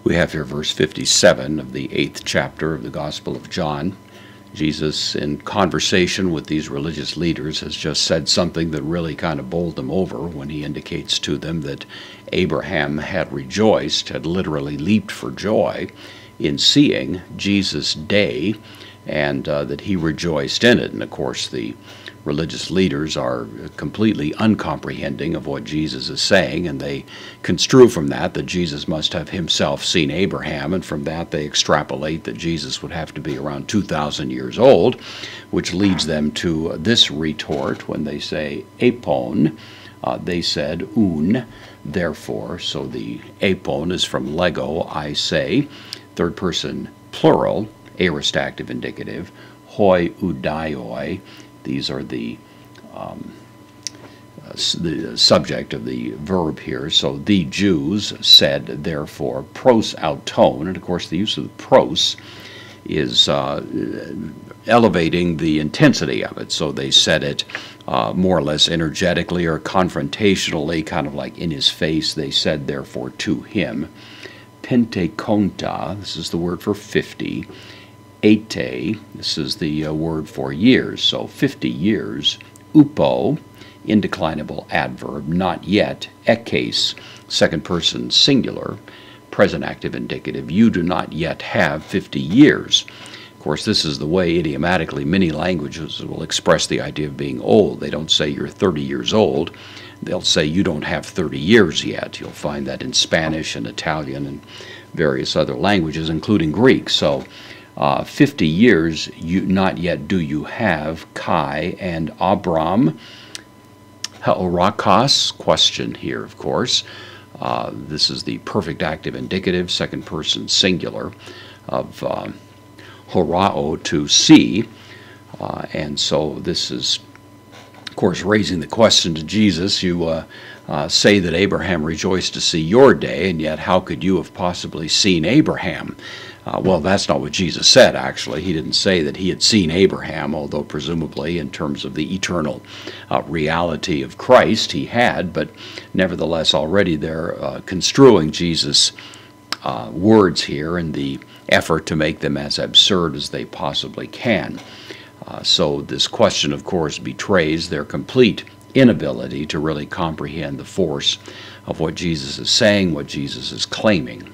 We have here verse 57 of the 8th chapter of the Gospel of John. Jesus, in conversation with these religious leaders, has just said something that really kind of bowled them over when he indicates to them that Abraham had rejoiced, had literally leaped for joy in seeing Jesus' day, and that he rejoiced in it. And of course, the religious leaders are completely uncomprehending of what Jesus is saying, and they construe from that Jesus must have himself seen Abraham, and from that they extrapolate that Jesus would have to be around 2,000 years old, which leads them to this retort when they say apon. They said un, therefore. So the apon is from lego, I say, third person plural, aorist active indicative, hoi udaioi. These are the subject of the verb here. So the Jews said, therefore, pros auton, and of course the use of the pros is elevating the intensity of it. So they said it more or less energetically or confrontationally, kind of like in his face. They said, therefore, to him. Pentekonta, this is the word for 50. Ete, this is the word for years, so 50 years. Upo, indeclinable adverb, not yet. Ekes, second person singular, present active indicative. You do not yet have 50 years. Of course, this is the way idiomatically many languages will express the idea of being old. They don't say you're 30 years old. They'll say you don't have 30 years yet. You'll find that in Spanish and Italian and various other languages, including Greek. So 50 years, not yet do you have, Kai and Abram. Haorakos, question here, of course. This is the perfect active indicative, second person singular, of horao, to see. And so this is, of course, raising the question to Jesus. You say that Abraham rejoiced to see your day, and yet how could you have possibly seen Abraham? Well, that's not what Jesus said, actually. He didn't say that he had seen Abraham, although presumably in terms of the eternal reality of Christ, he had, but nevertheless already they're construing Jesus' words here in the effort to make them as absurd as they possibly can. So this question, of course, betrays their complete inability to really comprehend the force of what Jesus is saying, what Jesus is claiming.